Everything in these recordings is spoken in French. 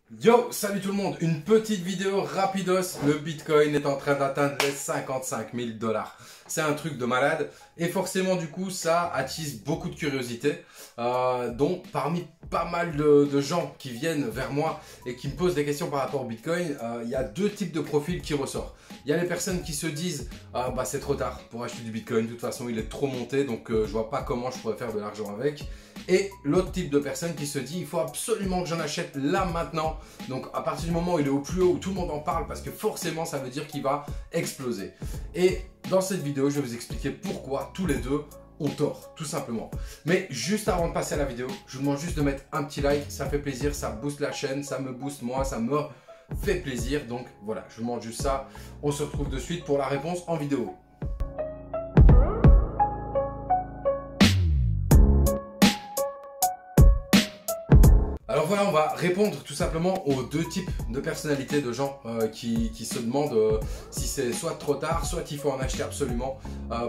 Yo, salut tout le monde, une petite vidéo rapidos, le Bitcoin est en train d'atteindre les 55 000 $. C'est un truc de malade et forcément du coup ça attise beaucoup de curiosité, dont parmi pas mal de gens qui viennent vers moi et qui me posent des questions par rapport au Bitcoin, il y a deux types de profils qui ressortent. Il y a les personnes qui se disent bah c'est trop tard pour acheter du Bitcoin, de toute façon il est trop monté donc je vois pas comment je pourrais faire de l'argent avec. Et l'autre type de personne qui se dit il faut absolument que j'en achète là maintenant. Donc à partir du moment où il est au plus haut, où tout le monde en parle, parce que forcément ça veut dire qu'il va exploser. Et dans cette vidéo, je vais vous expliquer pourquoi tous les deux ont tort, tout simplement. Mais juste avant de passer à la vidéo, je vous demande juste de mettre un petit like, ça fait plaisir, ça booste la chaîne, ça me booste moi, ça me fait plaisir. Donc voilà, je vous demande juste ça. On se retrouve de suite pour la réponse en vidéo. Alors voilà, on va répondre tout simplement aux deux types de personnalités de gens qui se demandent si c'est soit trop tard, soit il faut en acheter absolument.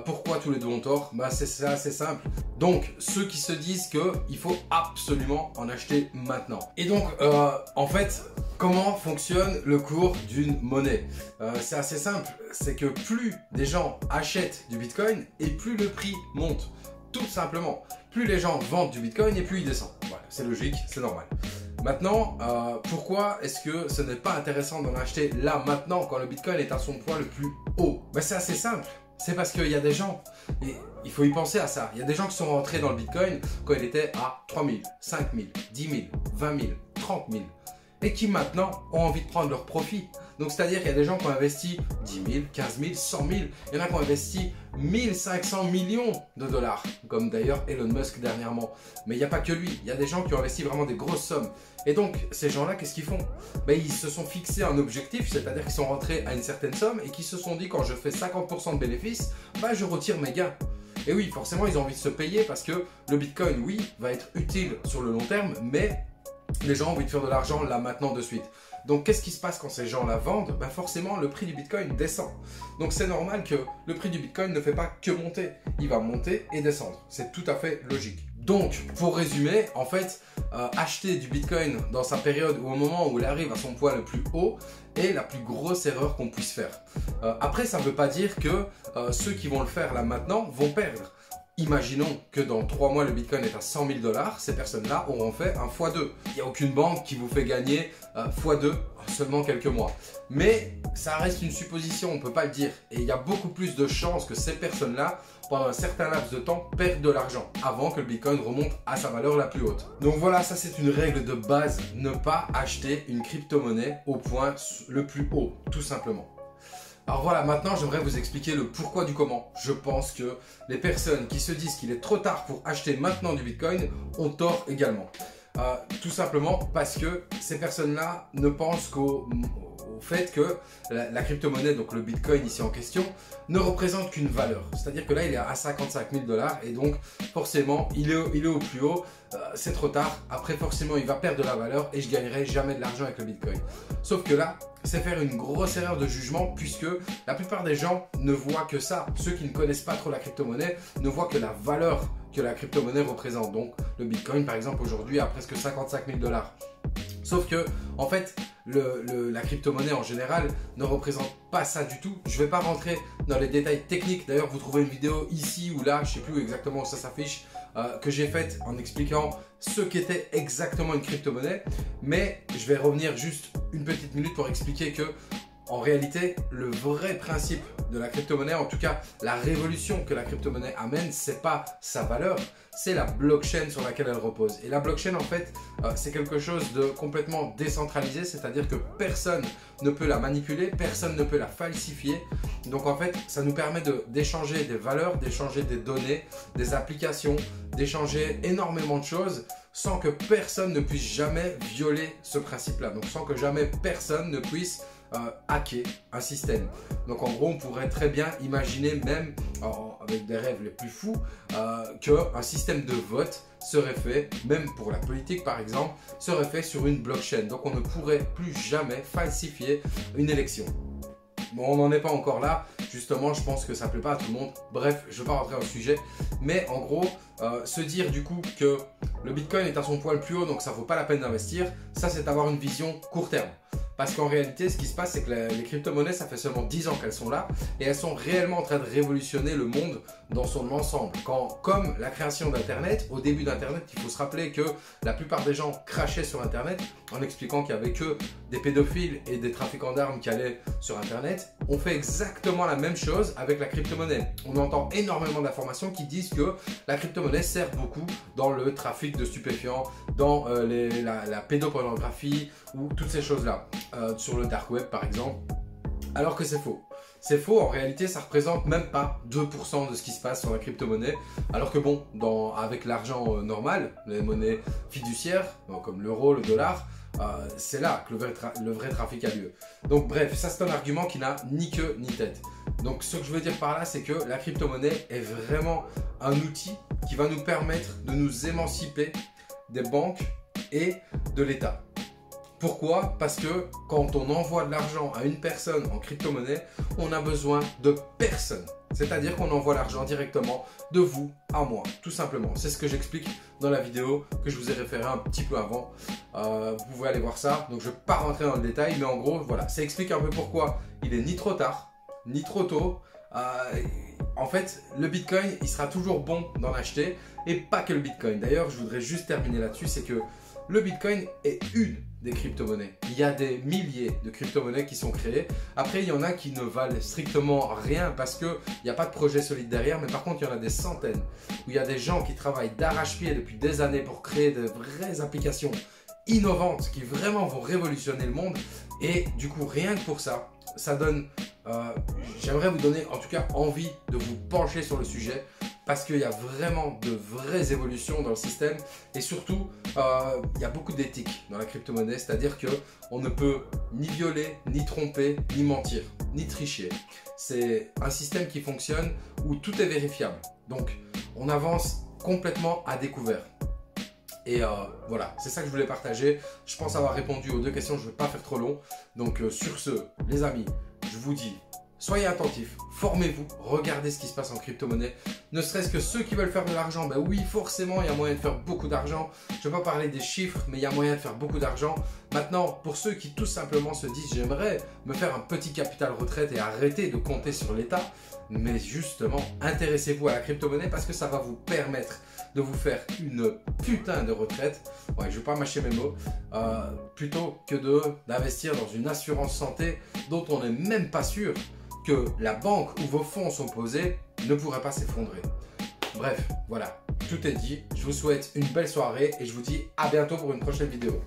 Pourquoi tous les deux ont tort? Bah c'est assez simple. Donc ceux qui se disent qu'il faut absolument en acheter maintenant. Et donc en fait, comment fonctionne le cours d'une monnaie? C'est assez simple, c'est que plus des gens achètent du Bitcoin et plus le prix monte. Tout simplement, plus les gens vendent du Bitcoin et plus il descend. Voilà, c'est logique, c'est normal. Maintenant, pourquoi est-ce que ce n'est pas intéressant d'en acheter là maintenant quand le Bitcoin est à son point le plus haut? Ben, c'est assez simple. C'est parce qu'il y a des gens, et il faut y penser à ça, il y a des gens qui sont rentrés dans le Bitcoin quand il était à 3 000, 5 000, 10 000, 20 000, 30 000 et qui maintenant ont envie de prendre leur profit. Donc c'est-à-dire qu'il y a des gens qui ont investi 10 000, 15 000, 100 000, il y en a qui ont investi 1500 millions de dollars, comme d'ailleurs Elon Musk dernièrement. Mais il n'y a pas que lui, il y a des gens qui ont investi vraiment des grosses sommes. Et donc ces gens-là, qu'est-ce qu'ils font? Ben, ils se sont fixés un objectif, c'est-à-dire qu'ils sont rentrés à une certaine somme et qui se sont dit quand je fais 50% de bénéfices, ben, je retire mes gains. Et oui, forcément ils ont envie de se payer parce que le Bitcoin, oui, va être utile sur le long terme, mais les gens ont envie de faire de l'argent là maintenant de suite. Donc qu'est-ce qui se passe quand ces gens-là vendent? Ben forcément le prix du Bitcoin descend. Donc c'est normal que le prix du Bitcoin ne fait pas que monter. Il va monter et descendre. C'est tout à fait logique. Donc pour résumer, en fait, acheter du Bitcoin dans sa période ou au moment où il arrive à son point le plus haut est la plus grosse erreur qu'on puisse faire. Après ça ne veut pas dire que ceux qui vont le faire là maintenant vont perdre. Imaginons que dans 3 mois, le Bitcoin est à 100 000 $, ces personnes-là auront fait un x2. Il n'y a aucune banque qui vous fait gagner x2 en seulement quelques mois. Mais ça reste une supposition, on ne peut pas le dire. Et il y a beaucoup plus de chances que ces personnes-là, pendant un certain laps de temps, perdent de l'argent avant que le Bitcoin remonte à sa valeur la plus haute. Donc voilà, ça c'est une règle de base, ne pas acheter une crypto-monnaie au point le plus haut, tout simplement. Alors voilà, maintenant j'aimerais vous expliquer le pourquoi du comment. Je pense que les personnes qui se disent qu'il est trop tard pour acheter maintenant du Bitcoin ont tort également. Tout simplement parce que ces personnes-là ne pensent qu'au fait que la crypto-monnaie, donc le Bitcoin ici en question, ne représente qu'une valeur. C'est-à-dire que là, il est à 55 000 $ et donc forcément, il est au plus haut. C'est trop tard. Après, forcément, il va perdre de la valeur et je gagnerai jamais de l'argent avec le Bitcoin. Sauf que là, c'est faire une grosse erreur de jugement puisque la plupart des gens ne voient que ça. Ceux qui ne connaissent pas trop la crypto-monnaie ne voient que la valeur que la crypto-monnaie représente. Donc, le Bitcoin, par exemple, aujourd'hui, a presque 55 000 $. Sauf que, en fait, la crypto-monnaie en général ne représente pas ça du tout. Je ne vais pas rentrer dans les détails techniques. D'ailleurs, vous trouverez une vidéo ici ou là, je ne sais plus où exactement où ça s'affiche, que j'ai faite en expliquant ce qu'était exactement une crypto-monnaie. Mais je vais revenir juste une petite minute pour expliquer que, en réalité, le vrai principe de la crypto-monnaie, en tout cas la révolution que la crypto-monnaie amène, c'est pas sa valeur, c'est la blockchain sur laquelle elle repose. Et la blockchain, en fait, c'est quelque chose de complètement décentralisé, c'est-à-dire que personne ne peut la manipuler, personne ne peut la falsifier. Donc en fait, ça nous permet d'échanger des valeurs, d'échanger des données, des applications, d'échanger énormément de choses sans que personne ne puisse jamais violer ce principe-là. Donc sans que jamais personne ne puisse hacker un système. Donc en gros, on pourrait très bien imaginer même avec des rêves les plus fous qu'un système de vote serait fait, même pour la politique par exemple, serait fait sur une blockchain. Donc on ne pourrait plus jamais falsifier une élection. Bon, on n'en est pas encore là. Justement, je pense que ça ne plaît pas à tout le monde. Bref, je ne vais pas rentrer dans le sujet. Mais en gros, se dire du coup que le Bitcoin est à son point le plus haut, donc ça ne vaut pas la peine d'investir, ça c'est avoir une vision court terme. Parce qu'en réalité, ce qui se passe, c'est que les crypto-monnaies, ça fait seulement 10 ans qu'elles sont là et elles sont réellement en train de révolutionner le monde dans son ensemble. Comme la création d'Internet, au début d'Internet, il faut se rappeler que la plupart des gens crachaient sur Internet en expliquant qu'il n'y avait que des pédophiles et des trafiquants d'armes qui allaient sur Internet. On fait exactement la même chose avec la crypto-monnaie. On entend énormément d'informations qui disent que la crypto-monnaie sert beaucoup dans le trafic de stupéfiants, dans la pédopornographie ou toutes ces choses-là. Sur le dark web par exemple, alors que c'est faux. C'est faux, en réalité ça représente même pas 2% de ce qui se passe sur la crypto-monnaie, alors que bon, avec l'argent normal, les monnaies fiduciaires, comme l'euro, le dollar, c'est là que le vrai trafic a lieu. Donc bref, ça c'est un argument qui n'a ni queue ni tête. Donc ce que je veux dire par là, c'est que la crypto-monnaie est vraiment un outil qui va nous permettre de nous émanciper des banques et de l'État. Pourquoi? Parce que quand on envoie de l'argent à une personne en crypto-monnaie, on a besoin de personne. C'est-à-dire qu'on envoie l'argent directement de vous à moi, tout simplement. C'est ce que j'explique dans la vidéo que je vous ai référé un petit peu avant. Vous pouvez aller voir ça. Donc je ne vais pas rentrer dans le détail, mais en gros, voilà, ça explique un peu pourquoi il est ni trop tard, ni trop tôt. En fait, le Bitcoin, il sera toujours bon d'en acheter et pas que le Bitcoin. D'ailleurs, je voudrais juste terminer là-dessus, c'est que le Bitcoin est une des crypto-monnaies. Il y a des milliers de crypto-monnaies qui sont créées. Après, il y en a qui ne valent strictement rien parce qu'il n'y a pas de projet solide derrière. Mais par contre, il y en a des centaines où il y a des gens qui travaillent d'arrache-pied depuis des années pour créer de vraies applications innovantes qui vraiment vont révolutionner le monde. Et du coup, rien que pour ça, ça donne... j'aimerais vous donner en tout cas envie de vous pencher sur le sujet parce qu'il y a vraiment de vraies évolutions dans le système et surtout il y a beaucoup d'éthique dans la crypto-monnaie, c'est-à-dire qu'on ne peut ni violer, ni tromper, ni mentir, ni tricher. C'est un système qui fonctionne où tout est vérifiable. Donc on avance complètement à découvert. Et voilà, c'est ça que je voulais partager. Je pense avoir répondu aux deux questions, je ne vais pas faire trop long. Donc sur ce, les amis, je vous dis, soyez attentifs, formez-vous, regardez ce qui se passe en crypto-monnaie. Ne serait-ce que ceux qui veulent faire de l'argent, ben oui, forcément, il y a moyen de faire beaucoup d'argent. Je ne vais pas parler des chiffres, mais il y a moyen de faire beaucoup d'argent. Maintenant, pour ceux qui tout simplement se disent, j'aimerais me faire un petit capital retraite et arrêter de compter sur l'État, mais justement, intéressez-vous à la crypto-monnaie parce que ça va vous permettre de vous faire une putain de retraite, ouais, je ne vais pas mâcher mes mots, plutôt que d'investir dans une assurance santé dont on n'est même pas sûr que la banque où vos fonds sont posés ne pourrait pas s'effondrer. Bref, voilà, tout est dit. Je vous souhaite une belle soirée et je vous dis à bientôt pour une prochaine vidéo.